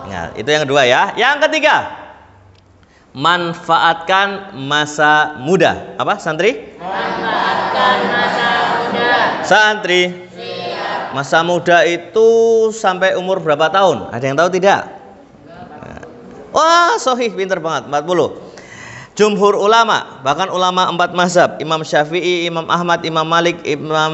Nah, itu yang kedua ya. Yang ketiga, manfaatkan masa muda. Apa, santri? Manfaatkan masa muda. Santri. Siap. Masa muda itu sampai umur berapa tahun? Ada yang tahu tidak? Wah, sohih, pinter banget, 40. Jumhur ulama, bahkan ulama 4 mazhab, Imam Syafi'i, Imam Ahmad, Imam Malik, Imam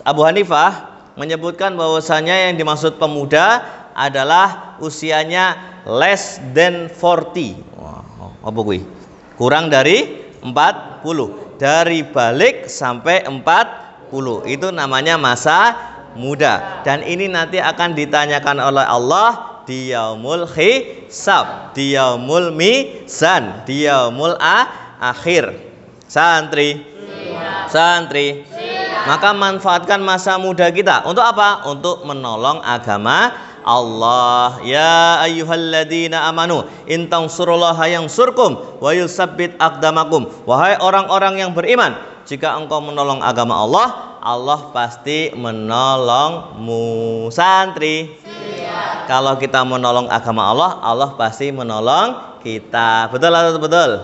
Abu Hanifah menyebutkan bahwasanya yang dimaksud pemuda adalah usianya less than 40. Wah, apa kuwi? Kurang dari 40. Dari balik sampai 40. Itu namanya masa muda. Dan ini nanti akan ditanyakan oleh Allah di yaumul hisab, di yaumul mizan, di yaumul akhir. Santri. Santri. Maka manfaatkan masa muda kita untuk apa? Untuk menolong agama Allah. Ya ayyuhalladzina amanu in tansurullaha yansurkum wa yusabbit aqdamakum. Wahai orang-orang yang beriman, jika engkau menolong agama Allah, Allah pasti menolongmu. Santri. Siap. Kalau kita menolong agama Allah, Allah pasti menolong kita. Betul atau betul?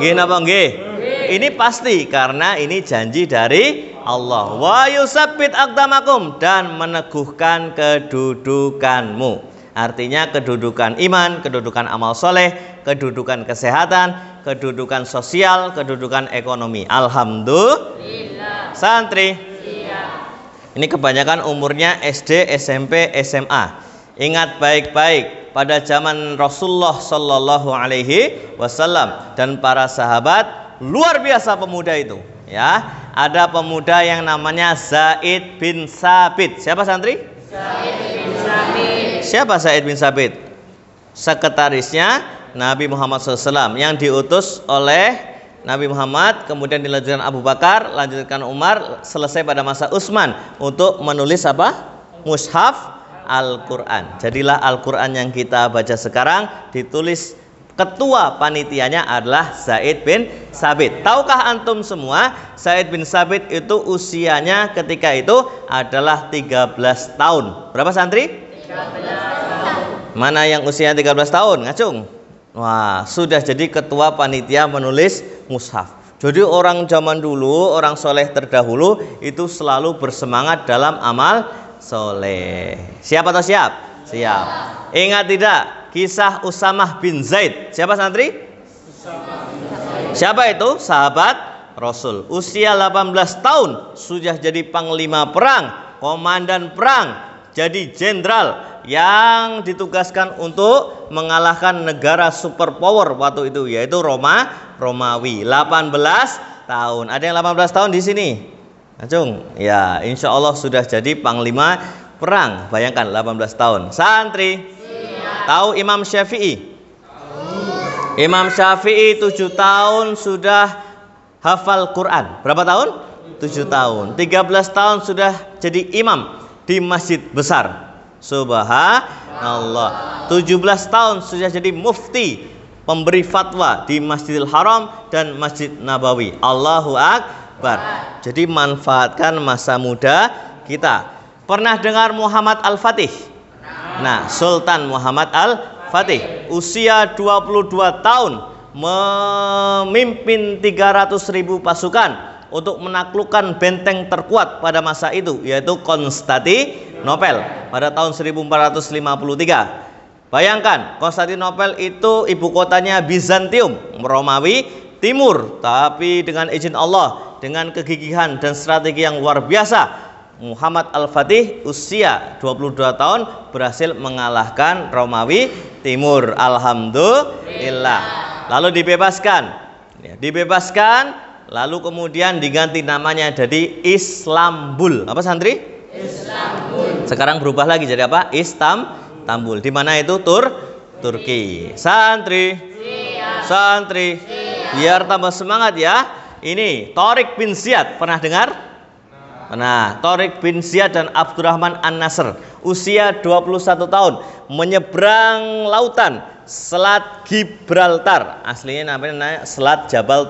Nggih napa nggih? Ini pasti karena ini janji dari Allah. Wa yusabbit aqdamakum, dan meneguhkan kedudukanmu. Artinya kedudukan iman, kedudukan amal soleh, kedudukan kesehatan, kedudukan sosial, kedudukan ekonomi. Alhamdulillah. Santri. Siap. Ini kebanyakan umurnya SD, SMP, SMA. Ingat baik-baik, pada zaman Rasulullah Shallallahu Alaihi Wasallam dan para sahabat, luar biasa pemuda itu. Ya, ada pemuda yang namanya Zaid bin Sabit. Siapa santri? Zaid bin Sabit. Siapa Zaid bin Sabit? Sekretarisnya Nabi Muhammad SAW yang diutus oleh Nabi Muhammad, kemudian dilanjutkan Abu Bakar, lanjutkan Umar, selesai pada masa Utsman untuk menulis apa? Mushaf Al-Quran. Jadilah Al-Quran yang kita baca sekarang ditulis, ketua panitianya adalah Zaid bin Sabit. Tahukah antum semua Zaid bin Sabit itu usianya ketika itu adalah 13 tahun. Berapa santri? 13 tahun. Mana yang usianya 13 tahun? Ngacung. Wah, sudah jadi ketua panitia menulis mushaf. Jadi orang zaman dulu, orang soleh terdahulu itu selalu bersemangat dalam amal soleh. Siap atau siap? Siap. Ingat tidak kisah Usamah bin Zaid? Siapa santri? Siapa itu? Sahabat Rasul. Usia 18 tahun sudah jadi panglima perang, komandan perang, jadi jenderal yang ditugaskan untuk mengalahkan negara superpower waktu itu, yaitu Romawi. 18 tahun. Ada yang 18 tahun di sini? Acung. Ya, insya Allah sudah jadi panglima perang. Bayangkan 18 tahun. Santri. Siap. Tahu Imam Syafi'i? Imam Syafi'i 7 tahun sudah hafal Quran. Berapa tahun? 7 tahun. 13 tahun sudah jadi imam di masjid besar. Subhanallah. 17 tahun sudah jadi mufti, pemberi fatwa di Masjidil Haram dan Masjid Nabawi. Allahu Akbar. Jadi manfaatkan masa muda kita. Pernah dengar Muhammad Al-Fatih? Nah, Sultan Muhammad Al-Fatih usia 22 tahun memimpin 300.000 pasukan untuk menaklukkan benteng terkuat pada masa itu, yaitu Konstantinopel pada tahun 1453. Bayangkan, Konstantinopel itu ibu kotanya Bizantium, Romawi Timur. Tapi dengan izin Allah, dengan kegigihan dan strategi yang luar biasa, Muhammad Al-Fatih usia 22 tahun berhasil mengalahkan Romawi Timur. Alhamdulillah. Lalu dibebaskan. Dibebaskan, lalu kemudian diganti namanya jadi Istanbul. Apa santri? Istanbul. Sekarang berubah lagi jadi apa? Istanbul. Di mana itu? Turki. Santri. Siap. Santri. Siap. Biar tambah semangat ya. Ini Tariq bin Ziyad, pernah dengar? Nah, Tariq bin Ziyad dan Abdurrahman An-Nasr usia 21 tahun menyeberang lautan Selat Gibraltar. Aslinya namanya Selat Jabal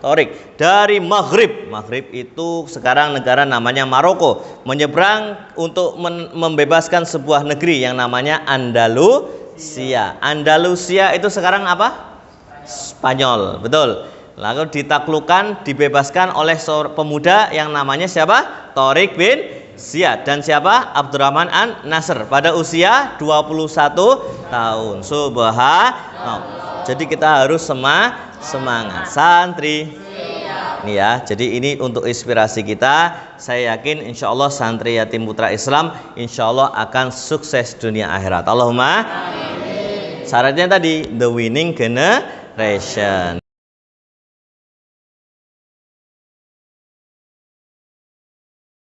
Torik dari Maghrib. Maghrib itu sekarang negara namanya Maroko. Menyeberang untuk membebaskan sebuah negeri yang namanya Andalusia. Andalusia itu sekarang apa? Spanyol, betul. Lalu ditaklukkan, dibebaskan oleh seorang pemuda yang namanya siapa? Torik bin Ziyad. Dan siapa? Abdurrahman an-Nasr pada usia 21 tahun. Subhanallah. Jadi kita harus semangat santri. Ini ya, jadi ini untuk inspirasi kita. Saya yakin insya Allah santri yatim putra Islam insya Allah akan sukses dunia akhirat. Allahumma. Syaratnya tadi the winning generation.